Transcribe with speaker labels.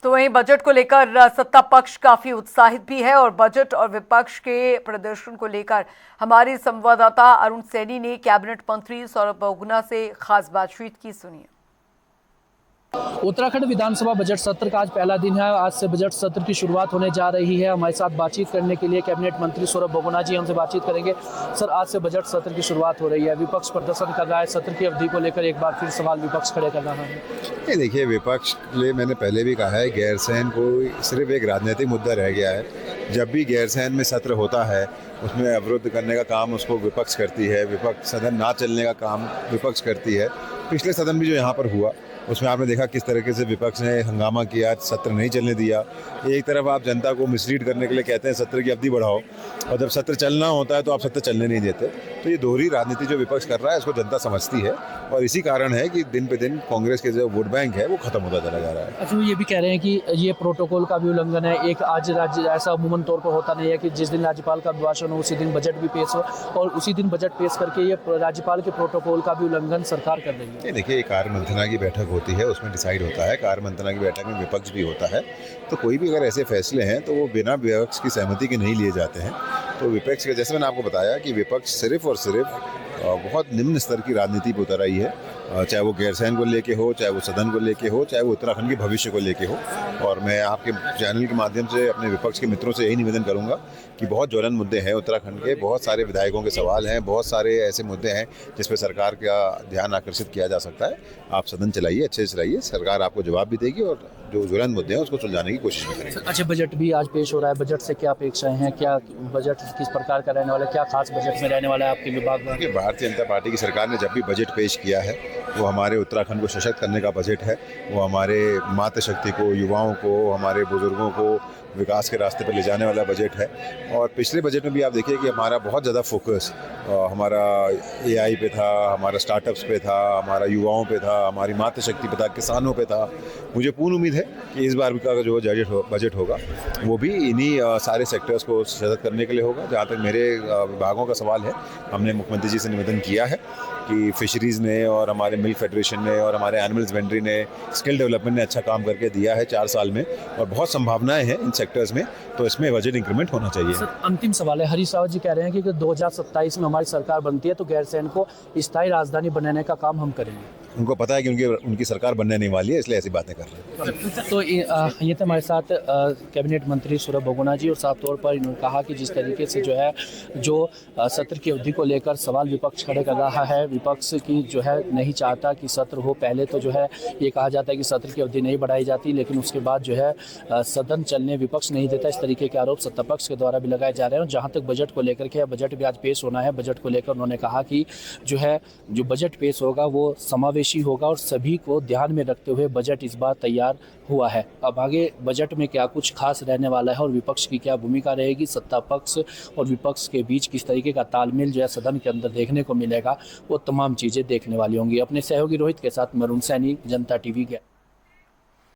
Speaker 1: तो वहीं बजट को लेकर सत्ता पक्ष काफी उत्साहित भी है और बजट और विपक्ष के प्रदर्शन को लेकर हमारी संवाददाता अरुण सैनी ने कैबिनेट मंत्री सौरभ बहुगुणा से खास बातचीत की। सुनिए।
Speaker 2: उत्तराखंड विधानसभा बजट सत्र का आज पहला दिन है। आज से बजट सत्र की शुरुआत होने जा रही है। हमारे साथ बातचीत करने के लिए कैबिनेट मंत्री सौरभ बहुगुणा जी हमसे बातचीत करेंगे। सर, आज से बजट सत्र की शुरुआत हो रही है, विपक्ष प्रदर्शन कर रहा है, सत्र की अवधि को लेकर एक बार फिर सवाल विपक्ष खड़े कर रहा है।
Speaker 3: ये देखिए, विपक्ष के लिए मैंने पहले भी कहा है, गैरसैंण को सिर्फ एक राजनीतिक मुद्दा रह गया है। जब भी गैरसैंण में सत्र होता है उसमें अवरुद्ध करने का काम उसको विपक्ष करती है, विपक्ष सदन ना चलने का काम विपक्ष करती है। पिछले सदन भी जो यहाँ पर हुआ उसमें आपने देखा किस तरीके से विपक्ष ने हंगामा किया, सत्र नहीं चलने दिया। एक तरफ आप जनता को मिसलीड करने के लिए कहते हैं सत्र की अवधि बढ़ाओ, और जब सत्र चलना होता है तो आप सत्र चलने नहीं देते। तो ये दोहरी राजनीति जो विपक्ष कर रहा है इसको जनता समझती है, और इसी कारण है कि दिन पे दिन कांग्रेस के जो वोट बैंक है वो खत्म होता चला जा रहा है।
Speaker 2: अच्छा, ये भी कह रहे हैं कि ये प्रोटोकॉल का भी उल्लंघन है। एक आज राज्य ऐसा अमूमन तौर पर होता नहीं है कि जिस दिन राज्यपाल का अभिभाषण हो उसी दिन बजट भी पेश हो, और उसी दिन बजट पेश करके ये राज्यपाल के प्रोटोकॉल का भी उल्लंघन सरकार कर रही है।
Speaker 3: देखिए, कार्य मंत्रणा की बैठक होती है, उसमें डिसाइड होता है। कार्य मंत्रणा की बैठक में विपक्ष भी होता है, तो कोई भी अगर ऐसे फैसले हैं तो वो बिना विपक्ष की सहमति के नहीं लिए जाते हैं। तो विपक्ष के, जैसे मैंने आपको बताया कि विपक्ष सिर्फ और सिर्फ बहुत निम्न स्तर की राजनीति पर उतर आई है, चाहे वो गैरसैंण को लेके हो, चाहे वो सदन को लेके हो, चाहे वो उत्तराखंड के भविष्य को लेके हो। और मैं आपके चैनल के माध्यम से अपने विपक्ष के मित्रों से यही निवेदन करूंगा कि बहुत ज्वलन मुद्दे हैं उत्तराखंड के, बहुत सारे विधायकों के सवाल हैं, बहुत सारे ऐसे मुद्दे हैं जिस पर सरकार का ध्यान आकर्षित किया जा सकता है। आप सदन चलाइए, अच्छे से चलाइए, सरकार आपको जवाब भी देगी और जो ज्वलन मुद्दे हैं उसको सुलझाने की कोशिश भी करेंगे।
Speaker 2: अच्छा, बजट भी आज पेश हो रहा है, बजट से क्या अपेक्षाएं हैं? क्या बजट किस प्रकार का रहने वाला है? क्या खास बजट में रहने वाला है आपके विभाग में?
Speaker 3: भारतीय जनता पार्टी की सरकार ने जब भी बजट पेश किया है वो हमारे उत्तराखंड को सशक्त करने का बजट है। वो हमारे मातृशक्ति को, युवाओं को, हमारे बुजुर्गों को विकास के रास्ते पर ले जाने वाला बजट है। और पिछले बजट में भी आप देखिए कि हमारा बहुत ज़्यादा फोकस हमारा AI पे था, हमारा स्टार्टअप्स पे था, हमारा युवाओं पे था, हमारी मातृशक्ति पे था, किसानों पे था। मुझे पूर्ण उम्मीद है कि इस बार का जो बजट होगा वो भी इन्हीं सारे सेक्टर्स को सशक्त करने के लिए होगा। जहाँ तक मेरे विभागों का सवाल है, हमने मुख्यमंत्री जी से निवेदन किया है कि फिशरीज़ ने और हमारे मिल्क फेडरेशन ने और हमारे एनिमल हस्बेंड्री ने, स्किल डेवलपमेंट ने अच्छा काम करके दिया है 4 साल में, और बहुत संभावनाएं हैं इन सेक्टर्स में, तो इसमें बजट इंक्रीमेंट होना चाहिए।
Speaker 2: सर, अंतिम सवाल है, हरीश रावत जी कह रहे हैं कि 2027 में हमारी सरकार बनती है तो गैरसैंण को स्थायी राजधानी बनाने का काम हम करेंगे।
Speaker 3: उनको पता है कि उनकी सरकार बनने नहीं वाली है, इसलिए ऐसी बातें कर रहे हैं।
Speaker 2: तो ये तो हमारे साथ कैबिनेट मंत्री सौरभ बहुगुणा जी, और साफ तौर पर इन्होंने कहा कि जिस तरीके से जो सत्र की अवधि को लेकर सवाल विपक्ष खड़े कर रहा है, विपक्ष की नहीं चाहता कि सत्र हो। पहले तो ये कहा जाता है कि सत्र की अवधि नहीं बढ़ाई जाती, लेकिन उसके बाद सदन चलने विपक्ष नहीं देता। इस तरीके के आरोप सत्ता पक्ष के द्वारा भी लगाए जा रहे हैं। जहाँ तक बजट को लेकर के, बजट भी आज पेश होना है, बजट को लेकर उन्होंने कहा कि जो बजट पेश होगा वो समावेशी होगा और सभी को ध्यान में रखते हुए बजट इस बार तैयार हुआ है। अब आगे बजट में क्या कुछ खास रहने वाला है और विपक्ष की क्या भूमिका रहेगी, सत्ता पक्ष और विपक्ष के बीच किस तरीके का तालमेल सदन के अंदर देखने को मिलेगा, वो तमाम चीज़ें देखने वाली होंगी। अपने सहयोगी रोहित के साथ मैं अरुण सैनी, जनता टीवी।